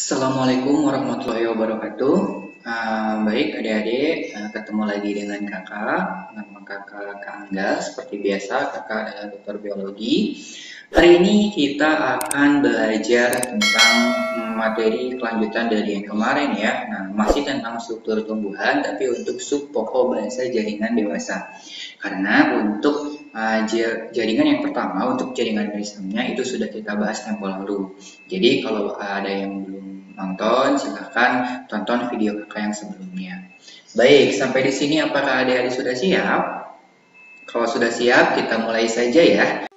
Assalamualaikum warahmatullahi wabarakatuh. Baik adik-adik, ketemu lagi dengan kakak. Nama kakak Kak Angga. Seperti biasa, kakak adalah dokter biologi. Hari ini kita akan belajar tentang materi kelanjutan dari yang kemarin ya. Nah, masih tentang struktur tumbuhan, tapi untuk sub pokok bahasa jaringan dewasa. Karena untuk jaringan yang pertama, untuk jaringan meristemnya itu sudah kita bahas tempo lalu. Jadi kalau ada yang belum nonton, silahkan tonton video kakak yang sebelumnya. Baik, sampai di sini apakah adik-adik sudah siap? Kalau sudah siap, kita mulai saja ya.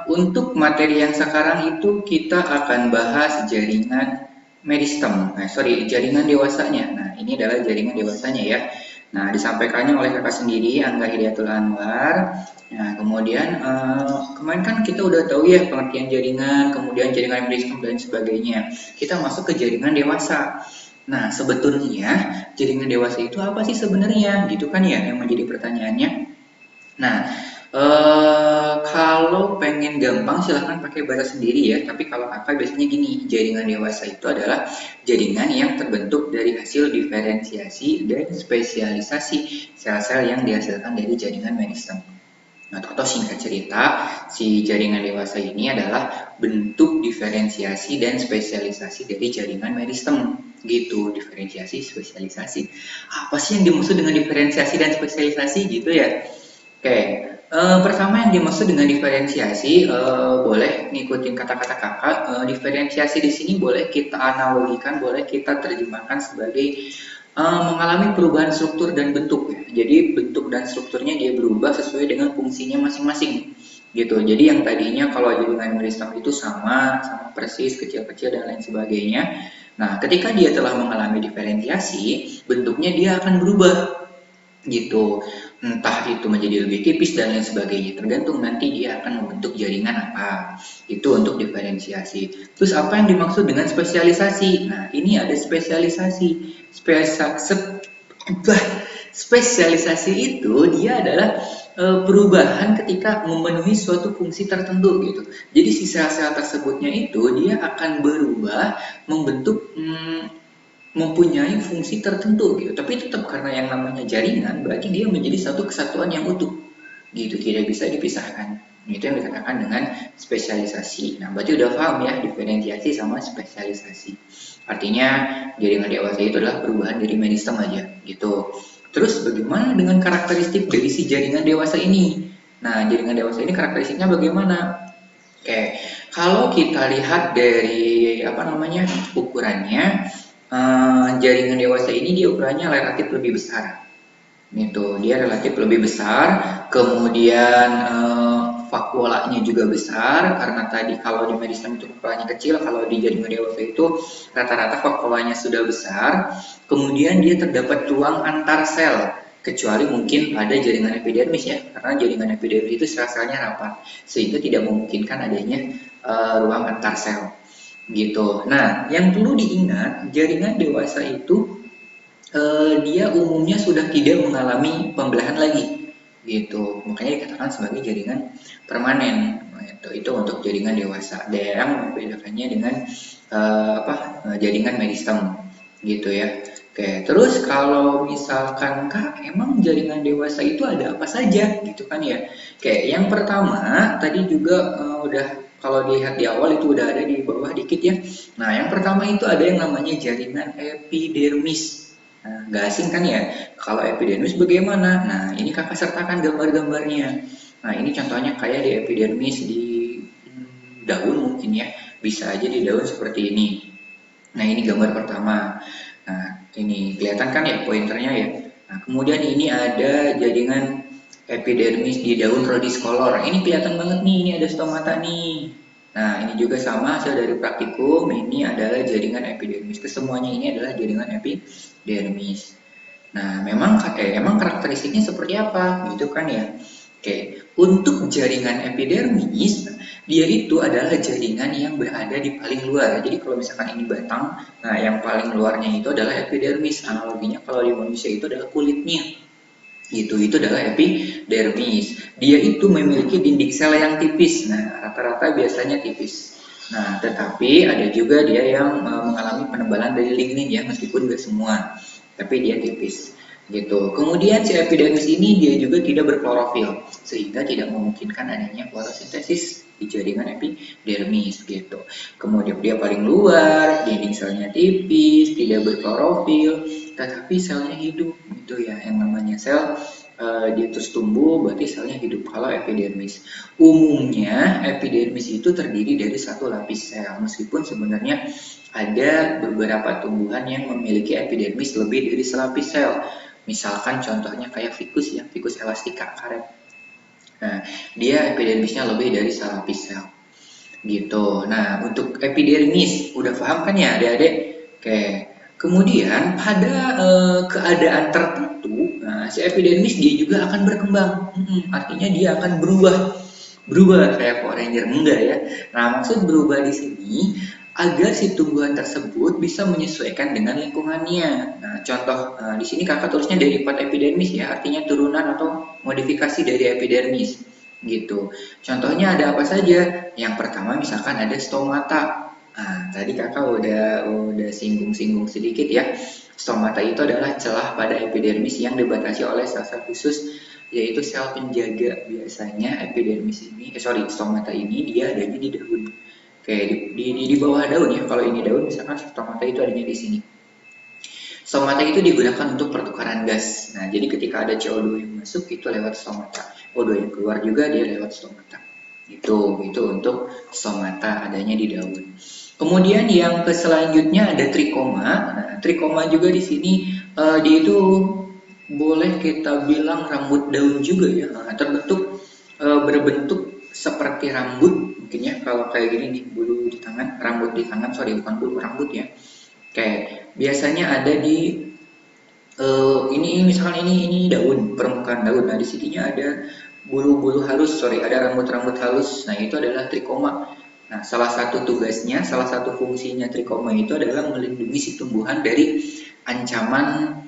Untuk materi yang sekarang itu kita akan bahas jaringan meristem. Jaringan dewasanya. Nah, ini adalah jaringan dewasanya ya. Nah, disampaikannya oleh kakak sendiri, Angga Hidayatul Anwar. Nah, kemudian kemarin kan kita udah tahu ya pengertian jaringan, kemudian jaringan meristem dan sebagainya. Kita masuk ke jaringan dewasa. Nah, sebetulnya jaringan dewasa itu apa sih sebenarnya? Gitu kan ya yang menjadi pertanyaannya. Nah, kalau pengen gampang silahkan pakai bahasa sendiri ya. Tapi kalau kakak biasanya gini, jaringan dewasa itu adalah jaringan yang terbentuk dari hasil diferensiasi dan spesialisasi sel-sel yang dihasilkan dari jaringan meristem. Nah, atau singkat cerita, si jaringan dewasa ini adalah bentuk diferensiasi dan spesialisasi dari jaringan meristem. Gitu, diferensiasi, spesialisasi. Apa sih yang dimaksud dengan diferensiasi dan spesialisasi gitu ya? Oke, pertama yang dimaksud dengan diferensiasi, boleh ngikutin kata-kata kakak. Diferensiasi di sini boleh kita analogikan, boleh kita terjemahkan sebagai mengalami perubahan struktur dan bentuk. Ya. Jadi bentuk dan strukturnya dia berubah sesuai dengan fungsinya masing-masing. Gitu. Jadi yang tadinya kalau jaringan meristem itu sama persis, kecil-kecil dan lain sebagainya. Nah, ketika dia telah mengalami diferensiasi, bentuknya dia akan berubah. Gitu, entah itu menjadi lebih tipis dan lain sebagainya, tergantung nanti dia akan membentuk jaringan apa. Itu untuk diferensiasi. Terus apa yang dimaksud dengan spesialisasi? Nah, ini ada spesialisasi. Spesialisasi itu dia adalah perubahan ketika memenuhi suatu fungsi tertentu gitu. Jadi si sel-sel tersebutnya itu dia akan berubah membentuk mempunyai fungsi tertentu gitu, tapi tetap karena yang namanya jaringan berarti dia menjadi satu kesatuan yang utuh gitu, tidak bisa dipisahkan. Itu yang dikatakan dengan spesialisasi. Nah, berarti udah paham ya diferensiasi sama spesialisasi. Artinya jaringan dewasa itu adalah perubahan dari meristem aja gitu. Terus bagaimana dengan karakteristik dari si jaringan dewasa ini? Nah, jaringan dewasa ini karakteristiknya bagaimana? Oke, kalau kita lihat dari ukurannya, jaringan dewasa ini dia ukurannya relatif lebih besar. Gitu, dia relatif lebih besar. Kemudian vakuolanya juga besar karena tadi kalau di meristem itu vakuolanya kecil, kalau di jaringan dewasa itu rata-rata vakuolanya sudah besar. Kemudian dia terdapat ruang antar sel, kecuali mungkin pada jaringan epidermis ya, karena jaringan epidermis itu sel-selnya rapat sehingga tidak memungkinkan adanya ruang antar sel. Gitu. Nah, yang perlu diingat, jaringan dewasa itu dia umumnya sudah tidak mengalami pembelahan lagi. Gitu. Makanya dikatakan sebagai jaringan permanen. Itu untuk jaringan dewasa. Yang membedakannya dengan jaringan meristem. Gitu ya. Oke, terus kalau misalkan Kak, emang jaringan dewasa itu ada apa saja? Gitu kan ya. Oke, yang pertama tadi juga udah kalau dilihat di awal itu udah ada di bawah dikit ya. Nah, yang pertama itu ada yang namanya jaringan epidermis. Nah, nggak asing kan ya? Kalau epidermis bagaimana? Nah, ini kakak sertakan gambar-gambarnya. Nah, ini contohnya kayak di epidermis di daun mungkin ya. Bisa aja di daun seperti ini. Nah, ini gambar pertama. Nah, ini kelihatan kan ya pointernya ya. Nah, kemudian ini ada jaringan epidermis di daun rhodiscolor. Ini kelihatan banget nih, ini ada stomata nih. Nah, ini juga sama hasil dari praktikum. Ini adalah jaringan epidermis. Kesemuanya ini adalah jaringan epidermis. Nah, emang karakteristiknya seperti apa? Gitu kan ya. Oke, untuk jaringan epidermis, Dia itu adalah jaringan yang berada di paling luar. Jadi kalau misalkan ini batang, nah yang paling luarnya itu adalah epidermis. Analoginya kalau di manusia itu adalah kulitnya. Gitu, itu adalah epidermis. Dia itu memiliki dinding sel yang tipis. Nah, rata-rata biasanya tipis. Nah, tetapi ada juga dia yang mengalami penebalan dari lignin ya, meskipun nggak semua, tapi dia tipis. Gitu. Kemudian si epidermis ini dia juga tidak berklorofil, sehingga tidak memungkinkan adanya fotosintesis di jaringan epidermis gitu. Kemudian dia paling luar, dinding selnya tipis, tidak berklorofil, tetapi selnya hidup gitu ya. Yang namanya sel dia terus tumbuh, berarti selnya hidup. Kalau epidermis, umumnya epidermis itu terdiri dari satu lapis sel, meskipun sebenarnya ada beberapa tumbuhan yang memiliki epidermis lebih dari selapis sel. Misalkan contohnya kayak ficus ya, ficus elastica karet. Nah, dia epidermisnya lebih dari selapis sel. Gitu. Nah, untuk epidermis udah paham kan ya, Adik-adik? Oke. Kemudian pada keadaan tertentu, nah, si epidermis dia juga akan berkembang. Artinya dia akan berubah kayak Power Ranger enggak ya. Nah, maksud berubah di sini agar si tumbuhan tersebut bisa menyesuaikan dengan lingkungannya. Nah, contoh di sini kakak tulisnya derivat epidermis ya, artinya turunan atau modifikasi dari epidermis gitu. Contohnya ada apa saja? Yang pertama misalkan ada stomata. Nah, tadi kakak udah singgung-singgung sedikit ya. Stomata itu adalah celah pada epidermis yang dibatasi oleh sel-sel khusus, yaitu sel penjaga. Biasanya epidermis ini, stomata ini dia adanya di daun. Kayak di bawah daun ya. Kalau ini daun, misalkan stomata itu adanya di sini. Stomata itu digunakan untuk pertukaran gas. Nah, jadi ketika ada CO2 yang masuk itu lewat stomata. O2 yang keluar juga dia lewat stomata. Itu untuk stomata adanya di daun. Kemudian yang selanjutnya ada trikoma. Nah, trikoma juga di sini dia itu boleh kita bilang rambut daun juga ya. Nah, berbentuk seperti rambut mungkin ya, kalau kayak gini nih, bulu di tangan, rambut di tangan, bukan bulu, rambut ya. Kayak biasanya ada di ini misalkan ini daun, permukaan daun. Nah, di sininya ada bulu-bulu halus, ada rambut-rambut halus. Nah, itu adalah trikoma. Nah, salah satu tugasnya, salah satu fungsinya trikoma itu adalah melindungi si tumbuhan dari ancaman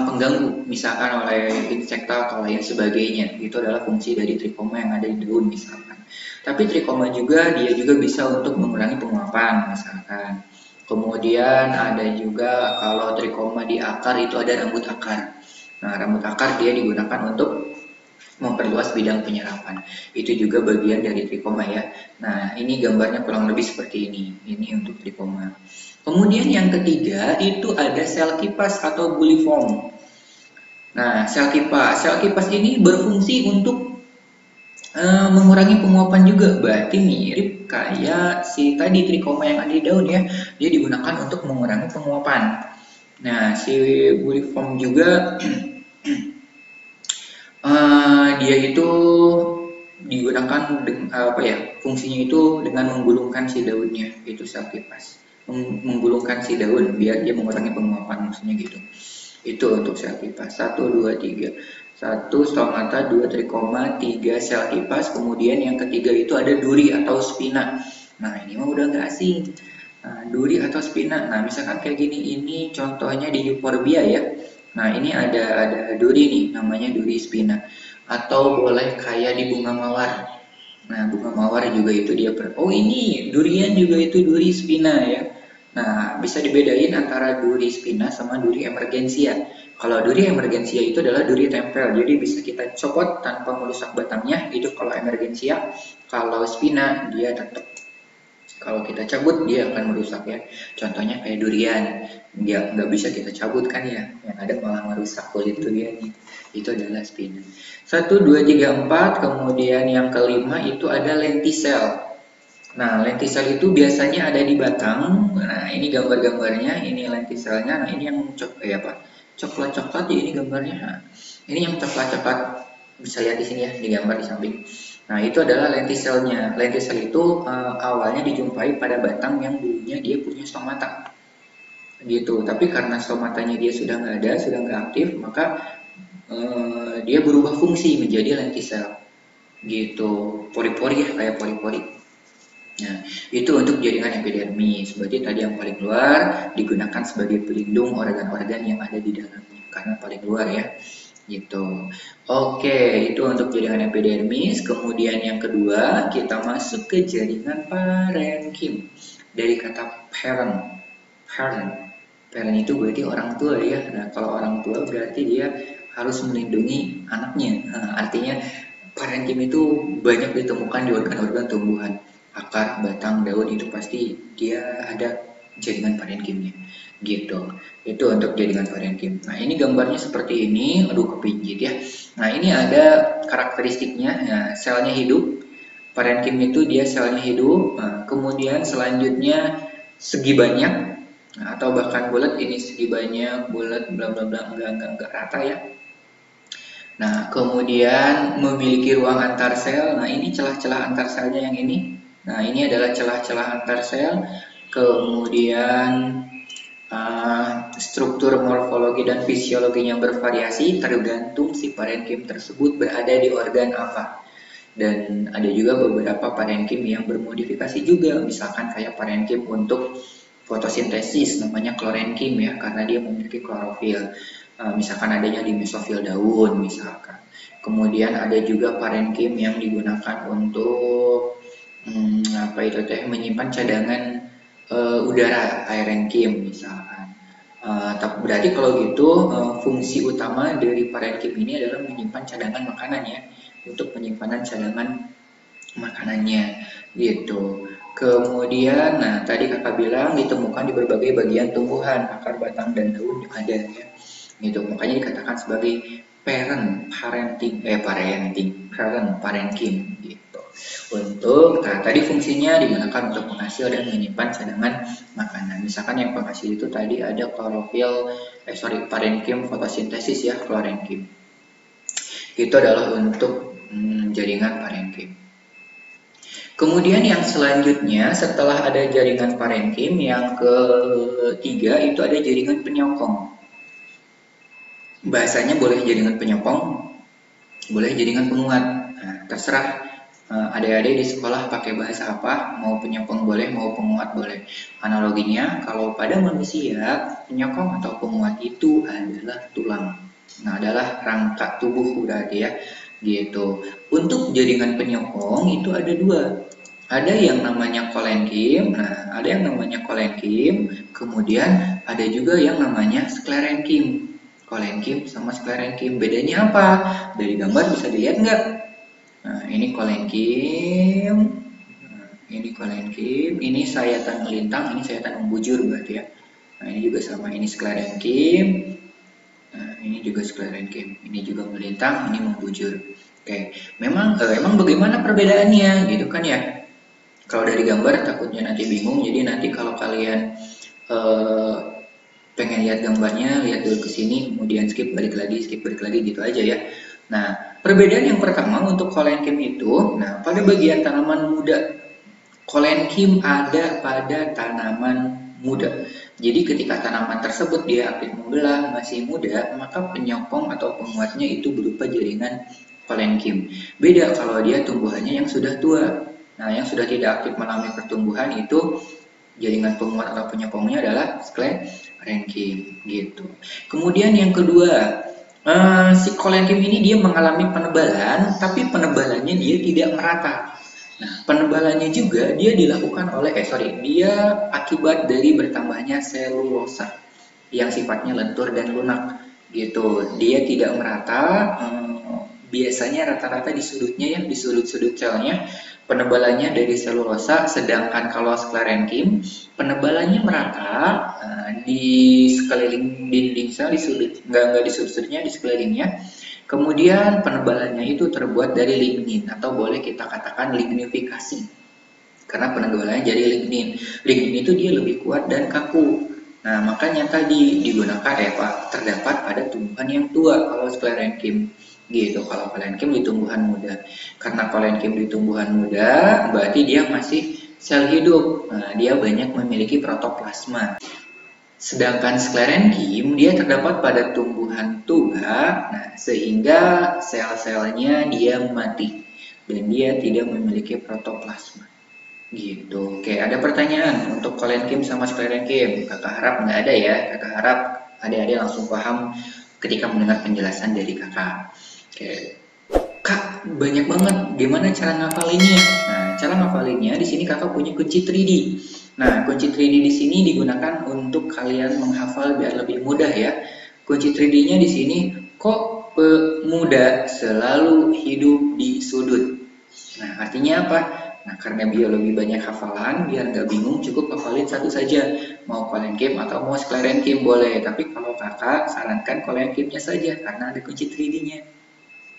pengganggu, misalkan oleh insekta atau lain sebagainya. Itu adalah fungsi dari trikoma yang ada di daun misalkan. Tapi trikoma juga dia juga bisa untuk mengurangi penguapan misalkan. Kemudian ada juga kalau trikoma di akar itu ada rambut akar. Nah, rambut akar dia digunakan untuk memperluas bidang penyerapan. Itu juga bagian dari trikoma ya. Nah, ini gambarnya kurang lebih seperti ini. Ini untuk trikoma. Kemudian yang ketiga itu ada sel kipas atau buliform. Nah, sel kipas ini berfungsi untuk mengurangi penguapan juga. Berarti mirip kayak si tadi trikoma yang ada di daun ya. Dia digunakan untuk mengurangi penguapan. Nah, si buliform juga dia itu digunakan fungsinya itu dengan menggulungkan si daunnya, itu sel kipas. Menggulungkan si daun biar dia mengurangi penguapan, maksudnya gitu. Itu untuk sel kipas. 1, 2, 3. 1 stomata, 2 trikoma, 3 sel kipas. Kemudian yang ketiga itu ada duri atau spina. Nah, ini mah udah nggak asing. Nah, duri atau spina. Nah, misalkan kayak gini, ini contohnya di Euphorbia ya. Nah, ini ada duri nih, namanya duri spina. Atau boleh kayak di bunga mawar. Nah, bunga mawar juga itu dia ini durian juga itu duri spina ya. Nah, bisa dibedain antara duri spina sama duri emergensia. Kalau duri emergensia itu adalah duri tempel, jadi bisa kita copot tanpa merusak batangnya, itu kalau emergensia. Kalau spina, dia tetap, kalau kita cabut dia akan merusak ya. Contohnya kayak durian, dia nggak bisa kita cabut kan ya, yang ada malah merusak kulit duriannya. Itu adalah spina. 1, 2, 3, 4, kemudian yang kelima itu ada lentisel. Nah, lentisel itu biasanya ada di batang. Nah, ini gambar-gambarnya, ini lentiselnya. Nah, ini yang coklat-coklat ya ini gambarnya. Nah, ini yang coklat-coklat, bisa lihat di sini ya, di gambar di samping. Nah, itu adalah lentiselnya. Lentisel itu awalnya dijumpai pada batang yang dulunya dia punya stomata. Gitu. Tapi karena stomatanya dia sudah nggak ada, sudah nggak aktif, maka dia berubah fungsi menjadi lentisel. Gitu. Pori-pori ya, kayak pori-pori. Nah, itu untuk jaringan epidermis. Berarti tadi yang paling luar digunakan sebagai pelindung organ-organ yang ada di dalamnya karena paling luar ya. Gitu. Oke, itu untuk jaringan epidermis. Kemudian yang kedua, kita masuk ke jaringan parenkim. Dari kata parent. Parent. Parent itu berarti orang tua ya. Nah, kalau orang tua berarti dia harus melindungi anaknya. Nah, artinya parenkim itu banyak ditemukan di organ-organ tumbuhan. Akar, batang, daun itu pasti dia ada jaringan parenkimnya. Gitu. Itu untuk jaringan parenkim. Nah, ini gambarnya seperti ini. Aduh, kepinggit ya. Nah, ini ada karakteristiknya. Nah, selnya hidup. Parenkim itu dia selnya hidup. Nah, kemudian selanjutnya segi banyak. Nah, atau bahkan bulat, ini segi banyak, bulat, bla bla bla, enggak rata ya. Nah, kemudian memiliki ruang antar sel. Nah, ini celah-celah antar selnya yang ini. Nah, ini adalah celah-celah antar sel. Kemudian struktur morfologi dan fisiologinya bervariasi tergantung si parenkim tersebut berada di organ apa. Dan ada juga beberapa parenkim yang bermodifikasi juga, misalkan kayak parenkim untuk fotosintesis namanya klorenkim ya, karena dia memiliki klorofil. Misalkan adanya di mesofil daun misalkan. Kemudian ada juga parenkim yang digunakan untuk apa itu teh, menyimpan cadangan udara, aerenkim misalkan. Berarti kalau gitu fungsi utama dari parenkim ini adalah menyimpan cadangan makanan ya, untuk penyimpanan cadangan makanannya gitu. Kemudian, nah tadi kakak bilang ditemukan di berbagai bagian tumbuhan, akar, batang, dan daun ada ya. Gitu, makanya dikatakan sebagai parenkim gitu. Nah tadi fungsinya digunakan untuk menghasil dan menyimpan cadangan makanan. Misalkan yang penghasil itu tadi ada klorofil, parenkim fotosintesis ya, klorenkim. Itu adalah untuk jaringan parenkim. Kemudian yang selanjutnya setelah ada jaringan parenkim, yang ketiga itu ada jaringan penyokong. Bahasanya boleh jaringan penyokong, boleh jaringan penguat. Nah, terserah adik-adik di sekolah pakai bahasa apa, mau penyokong boleh, mau penguat boleh. Analoginya, kalau pada manusia, penyokong atau penguat itu adalah tulang. Nah, adalah rangka tubuh berarti ya. Gitu. Untuk jaringan penyokong itu ada dua. Ada yang namanya kolenkim, nah ada yang namanya kolenkim, kemudian ada juga yang namanya sklerenkim. Kolenkim sama sklerenkim, bedanya apa? Dari gambar bisa dilihat nggak? Nah, ini kolenkim, ini kolenkim, ini sayatan melintang, ini sayatan membujur berarti ya. Nah, ini juga sama, ini sklerenkim, nah, ini juga sklerenkim, ini juga melintang, ini membujur. Oke, memang bagaimana perbedaannya, gitu kan ya? Kalau dari gambar takutnya nanti bingung, jadi nanti kalau kalian pengen lihat gambarnya, lihat dulu ke sini, kemudian skip balik lagi gitu aja ya. Nah, perbedaan yang pertama untuk kolenkim itu, nah pada bagian tanaman muda, kolenkim ada pada tanaman muda. Jadi ketika tanaman tersebut dia aktif membelah, masih muda, maka penyokong atau penguatnya itu berupa jaringan kolenkim. Beda kalau dia tumbuhannya yang sudah tua. Nah, yang sudah tidak aktif mengalami pertumbuhan itu jaringan penguat atau penyokongnya adalah sklerenkim gitu. Kemudian yang kedua, si kolenkim ini dia mengalami penebalan, tapi penebalannya dia tidak merata. Nah, penebalannya juga dia dilakukan oleh dia akibat dari bertambahnya selulosa yang sifatnya lentur dan lunak gitu. Dia tidak merata, biasanya rata-rata di sudutnya ya, di sudut-sudut selnya penebalannya dari selulosa, sedangkan kalau sklerenkim penebalannya merata di sekeliling dinding sel, di sudut, enggak di sudut-sudutnya, di sekelilingnya. Kemudian penebalannya itu terbuat dari lignin atau boleh kita katakan lignifikasi. Karena penebalannya jadi lignin. Lignin itu dia lebih kuat dan kaku. Nah, makanya tadi digunakan terdapat pada tumbuhan yang tua kalau sklerenkim. Gitu, kalau kolenkim di tumbuhan muda. Karena kolenkim di tumbuhan muda, berarti dia masih sel hidup. Nah, dia banyak memiliki protoplasma. Sedangkan sklerenkim dia terdapat pada tumbuhan tua, nah sehingga sel-selnya dia mati dan dia tidak memiliki protoplasma. Gitu. Oke, ada pertanyaan untuk kolenkim sama sklerenkim? Kakak harap nggak ada ya. Kakak harap adik-adik langsung paham ketika mendengar penjelasan dari kakak. Oke, Kak, banyak banget. Gimana cara ngapalinnya? Nah, cara ngapalinnya di sini kakak punya kunci 3D. Nah, kunci 3D di sini digunakan untuk kalian menghafal biar lebih mudah ya. Kunci 3D-nya di sini, kok pemuda selalu hidup di sudut. Nah, artinya apa? Nah, karena biar lebih banyak hafalan, biar nggak bingung, cukup hafalin satu saja. Mau kolenkim atau mau sklerenkim boleh. Tapi kalau kakak, sarankan kolenkimnya saja, karena ada kunci 3D-nya.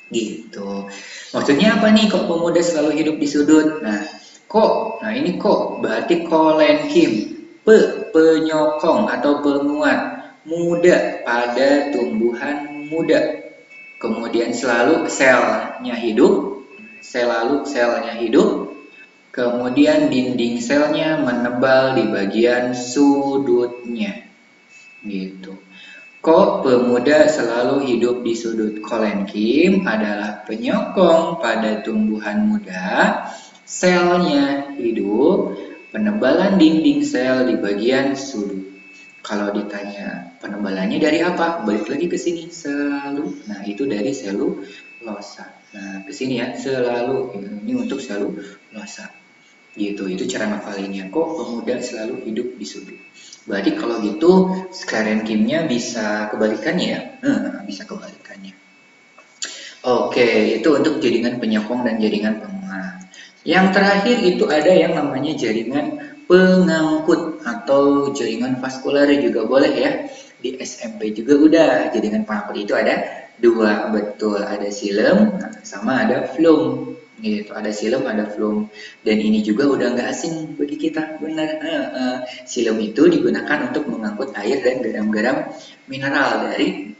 Gitu. Maksudnya apa nih kok pemuda selalu hidup di sudut? Nah, kok. Nah, ini kok berarti kolenkim. Penyokong atau penguat. Muda pada tumbuhan muda. Kemudian selalu selnya hidup. Selnya hidup. Kemudian dinding selnya menebal di bagian sudutnya. Gitu. Kok pemuda selalu hidup di sudut? Kolenkim adalah penyokong pada tumbuhan muda, selnya hidup, penebalan dinding sel di bagian sudut. Kalau ditanya penebalannya dari apa? Balik lagi ke sini, selalu. Nah, itu dari selulosa. Nah, ke sini ya, selalu. Ini untuk selulosa. Gitu, itu cara ngafalinnya. Kok pemuda selalu hidup di sudut? Berarti kalau gitu sklerenkimnya bisa kebalikannya ya? Bisa kebalikannya. Oke, itu untuk jaringan penyokong dan jaringan penguat. Yang terakhir itu ada yang namanya jaringan pengangkut atau jaringan vaskular juga boleh ya. Di SMP juga udah jaringan pengangkut itu ada dua, betul, ada silem sama ada flum. Gitu, ada silem, ada flum. Dan ini juga udah nggak asing bagi kita, benar. Silem itu digunakan untuk mengangkut air dan garam-garam mineral dari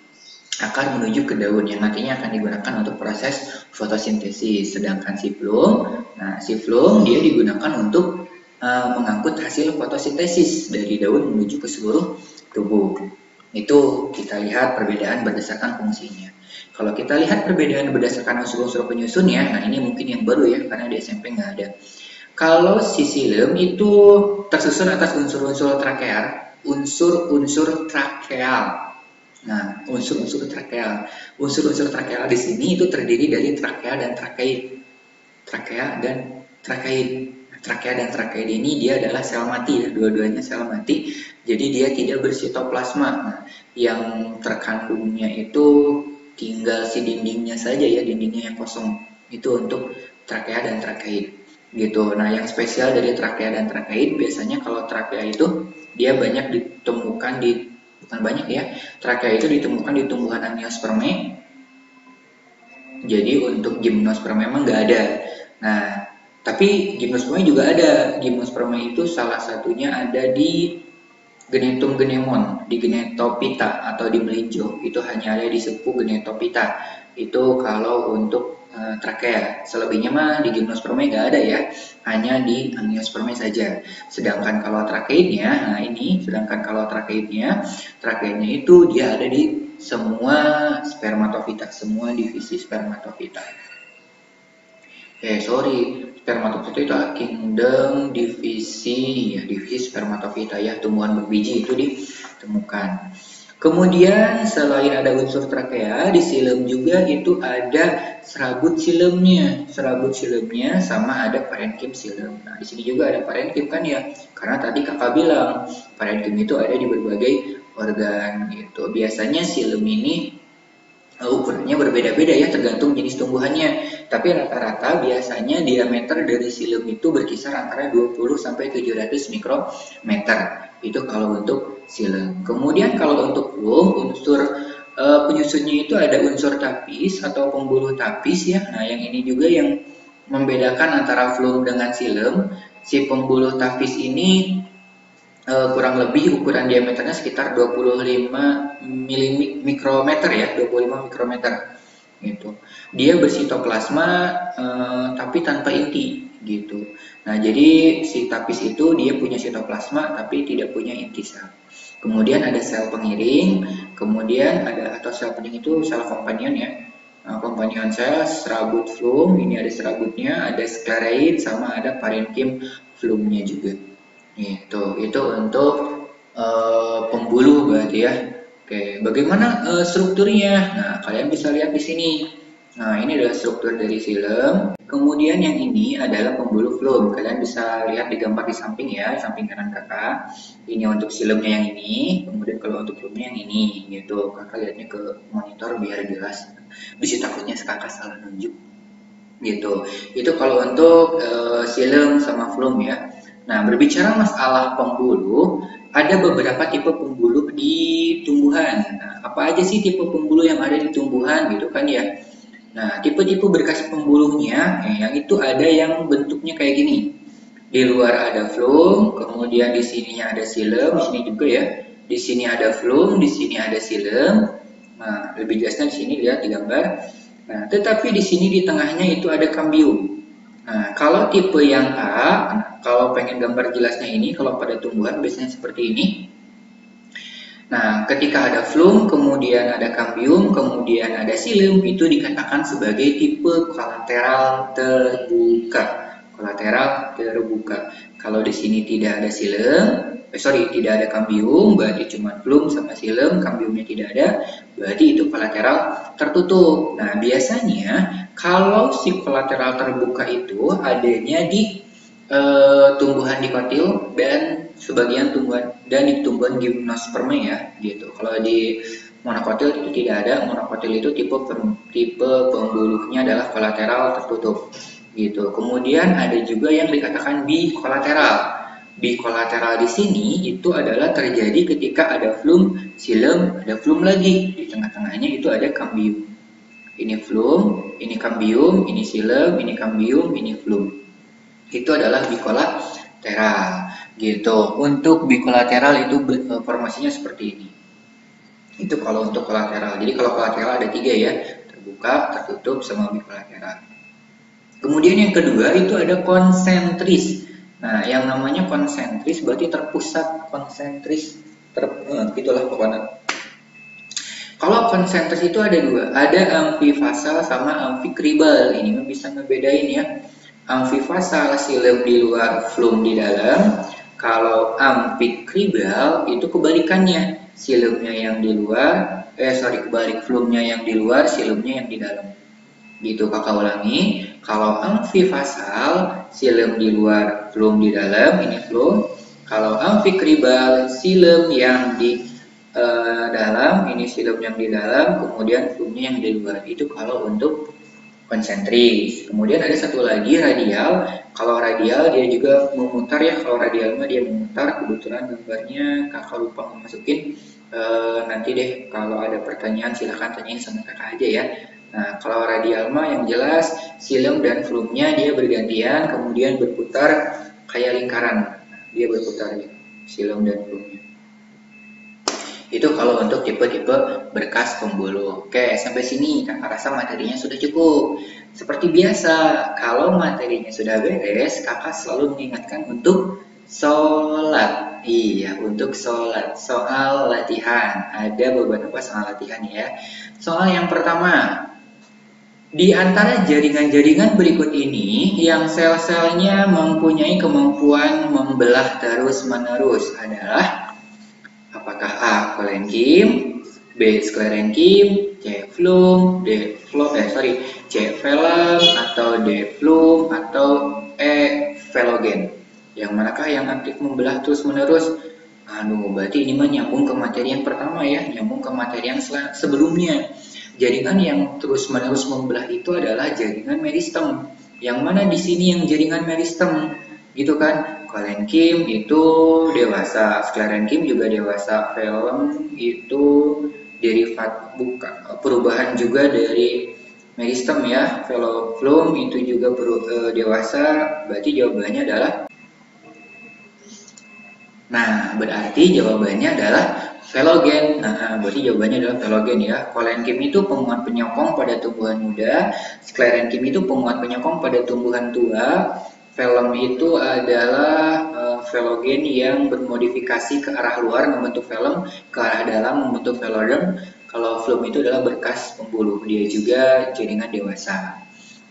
akar menuju ke daun yang nantinya akan digunakan untuk proses fotosintesis. Sedangkan si flum dia digunakan untuk mengangkut hasil fotosintesis dari daun menuju ke seluruh tubuh. Itu kita lihat perbedaan berdasarkan fungsinya. Kalau kita lihat perbedaan berdasarkan unsur-unsur penyusunnya, nah ini mungkin yang baru ya, karena di SMP nggak ada. Kalau si silem itu tersusun atas unsur-unsur trakeal, unsur-unsur trakeal. Nah, unsur-unsur trakeal. Unsur-unsur trakeal di sini itu terdiri dari trakea dan trakeid. Trakea dan trakeid. Trakea dan trakeid ini dia adalah sel mati, ya. Dua-duanya sel mati. Jadi dia tidak bersitoplasma. Nah, yang terkandungnya itu tinggal si dindingnya saja ya, dindingnya yang kosong. Itu untuk trakea dan trakeid. Gitu. Nah, yang spesial dari trakea dan trakeid biasanya kalau trakea itu dia banyak ditemukan di bukan banyak ya. Trakea itu ditemukan di tumbuhan Angiospermae. Jadi untuk Gymnospermae memang nggak ada. Nah, tapi Gymnospermae juga ada. Gymnospermae itu salah satunya ada di Genetum genemon, di Genetophyta atau di melinjo. Itu hanya ada di sepuh Genetophyta. Itu kalau untuk trakea. Selebihnya mah di Gymnospermae nggak ada ya, hanya di Angiospermae saja. Sedangkan kalau trakeidnya, nah ini, trakeidnya itu dia ada di semua spermatofita, semua divisi spermatofita. Spermatofita itu kingdom divisi spermatofita ya, tumbuhan berbiji itu ditemukan. Kemudian selain ada unsur trakea, di silem juga itu ada serabut silemnya. Serabut silemnya sama ada parenkim silem. Nah, di sini juga ada parenkim kan ya, karena tadi kakak bilang parenkim itu ada di berbagai organ gitu. Biasanya silem ini ukurannya berbeda-beda ya tergantung jenis tumbuhannya. Tapi rata-rata biasanya diameter dari silem itu berkisar antara 20 sampai 700 mikrometer. Itu kalau untuk silem. Kemudian kalau untuk flum, unsur penyusunnya itu ada unsur tapis atau pembuluh tapis ya. Nah, yang ini juga yang membedakan antara flum dengan silem. Si pembuluh tapis ini kurang lebih ukuran diameternya sekitar 25 mikrometer ya, 25 mikrometer gitu. Dia bersitoplasma tapi tanpa inti gitu. Nah, jadi si tapis itu dia punya sitoplasma tapi tidak punya inti sel. Kemudian ada sel pengiring, kemudian ada atau sel pengiring itu sel kompanion ya. Kompanion sel, serabut flum, ini ada serabutnya, ada sklereid sama ada parenkim flumnya juga. Itu untuk pembuluh berarti ya. Oke, bagaimana strukturnya? Nah, kalian bisa lihat di sini. Nah, ini adalah struktur dari xilem. Kemudian yang ini adalah pembuluh flum. Kalian bisa lihat di gambar di samping ya, samping kanan kakak. Ini untuk xilemnya yang ini. Kemudian kalau untuk flumnya yang ini, gitu. Kakak lihatnya ke monitor biar jelas. Bisa takutnya kakak salah nunjuk. Gitu. Itu kalau untuk xilem sama flum ya. Nah, berbicara masalah pembuluh, ada beberapa tipe pembuluh di tumbuhan. Nah, apa aja sih tipe pembuluh yang ada di tumbuhan gitu kan ya? Nah, tipe-tipe berkas pembuluhnya, yang itu ada yang bentuknya kayak gini. Di luar ada flum, kemudian di sininya ada xilem, di sini juga ya. Di sini ada flum, di sini ada xilem. Nah, lebih jelasnya di sini lihat di gambar. Nah, tetapi di sini di tengahnya itu ada kambium. Nah, kalau tipe yang A, kalau pengen gambar jelasnya ini, kalau pada tumbuhan biasanya seperti ini. Nah, ketika ada flum, kemudian ada kambium, kemudian ada xilem, itu dikatakan sebagai tipe kolateral terbuka. Kolateral terbuka. Kalau di sini tidak ada xilem, tidak ada kambium, berarti cuma flum sama xilem, kambiumnya tidak ada, berarti itu kolateral tertutup. Nah, biasanya kalau si kolateral terbuka itu adanya di tumbuhan dikotil dan sebagian tumbuhan dan di tumbuhan gimnosperma ya gitu. Kalau di monokotil itu tidak ada. Monokotil itu tipe pembuluhnya adalah kolateral tertutup gitu. Kemudian ada juga yang dikatakan bikolateral. Bikolateral di sini itu adalah terjadi ketika ada flum, xilem, ada flum lagi. Di tengah-tengahnya itu ada kambium. Ini flum, ini kambium, ini xilem, ini kambium, ini flum. Itu adalah bikolateral gitu. Untuk bikolateral itu formasinya seperti ini. Itu kalau untuk kolateral. Jadi kalau kolateral ada 3 ya, terbuka, tertutup, sama bikolateral. Kemudian yang kedua itu ada konsentris. Nah, yang namanya konsentris berarti terpusat, konsentris, gitulah pokoknya. Kalau konsentris itu ada 2, ada amfifasal sama amfikribal. Ini bisa ngebedain ya. Amfifasal xilem di luar, flum di dalam. Kalau amfikribal itu kebalikannya, xilemnya yang di luar, kebalik, flumnya yang di luar, xilemnya yang di dalam. Gitu kakak ulangi. Kalau amfifasal, xilem di luar, flum di dalam, ini flum. Kalau amfikribal, xilem yang di dalam, ini xilem yang di dalam, kemudian flumnya yang di luar. Itu kalau untuk konsentris. Kemudian ada satu lagi radial. Kalau radial dia juga memutar ya. Kalau radial mah dia memutar. Kebetulan gambarnya kakak lupa masukin. Nanti deh kalau ada pertanyaan silahkan tanyain sama kakak aja ya. Nah, kalau radial mah yang jelas xilem dan flumnya dia bergantian, kemudian berputar kayak lingkaran. Dia berputar ya, xilem dan flumnya. Itu kalau untuk tipe-tipe berkas pembuluh. Oke, sampai sini kakak rasa materinya sudah cukup. Seperti biasa, kalau materinya sudah beres, kakak selalu mengingatkan untuk sholat. Iya, untuk sholat. Soal latihan. Ada beberapa soal latihan ya. Soal yang pertama, di antara jaringan-jaringan berikut ini, yang sel-selnya mempunyai kemampuan membelah terus-menerus adalah apakah A. kolenkim, B. sklerenkim, C. flum, C. velum, atau D. flum, atau E. velogen. Yang manakah yang aktif membelah terus-menerus? Berarti ini mah nyambung ke materi yang pertama ya, nyambung ke materi yang sebelumnya. Jaringan yang terus-menerus membelah itu adalah jaringan meristem. Yang mana di sini yang jaringan meristem, gitu kan? Kolenkim itu dewasa, sklerenkim juga dewasa, velum itu derivat perubahan juga dari meristem ya. Flum itu juga dewasa, berarti jawabannya adalah. Nah, berarti jawabannya adalah velogen. Nah, berarti jawabannya adalah velogen ya. Kolenkim itu penguat penyokong pada tumbuhan muda, sklerenkim itu penguat penyokong pada tumbuhan tua. Velum itu adalah velogen yang bermodifikasi ke arah luar membentuk velum, ke arah dalam membentuk velodem. Kalau flum itu adalah berkas pembuluh, dia juga jaringan dewasa.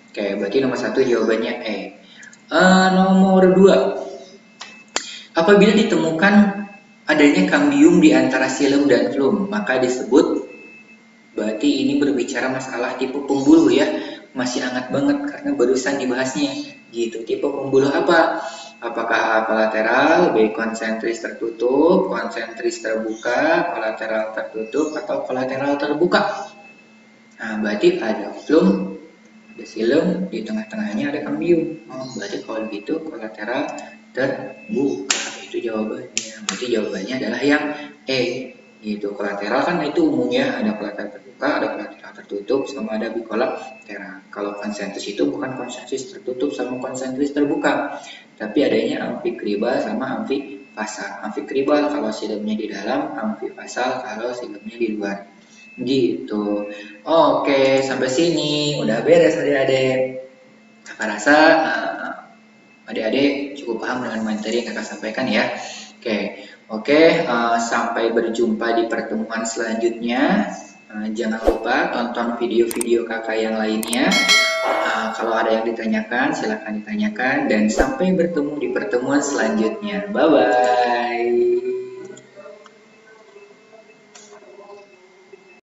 Oke, berarti nomor 1 jawabannya E. Nomor 2. Apabila ditemukan adanya kambium di antara xilem dan flum, maka disebut, berarti ini berbicara masalah tipe pembuluh ya. Masih hangat banget karena barusan dibahasnya. Gitu. Tipe pembuluh apa? Apakah A kolateral, B konsentris tertutup, konsentris terbuka, kolateral tertutup, atau kolateral terbuka? Nah, berarti ada flum, ada xilem, di tengah-tengahnya ada kambium. Oh, berarti kalau gitu kolateral terbuka. Itu jawabannya. Berarti jawabannya adalah yang E. Gitu. Kolateral kan itu umum ya, ada kolateral terbuka, ada kolateral tertutup, sama ada bikolateral. Kalau konsentris itu bukan konsentris tertutup sama konsentris terbuka, tapi adanya amfikribal sama amfifasal. Amfikribal kalau silemnya di dalam, amfifasal kalau silemnya di luar. Gitu. Oke, sampai sini udah beres adik-adik. Kakak rasa adik-adik cukup paham dengan materi yang kakak sampaikan ya. Oke, sampai berjumpa di pertemuan selanjutnya. Jangan lupa tonton video-video kakak yang lainnya. Kalau ada yang ditanyakan, silakan ditanyakan. Dan sampai bertemu di pertemuan selanjutnya. Bye-bye.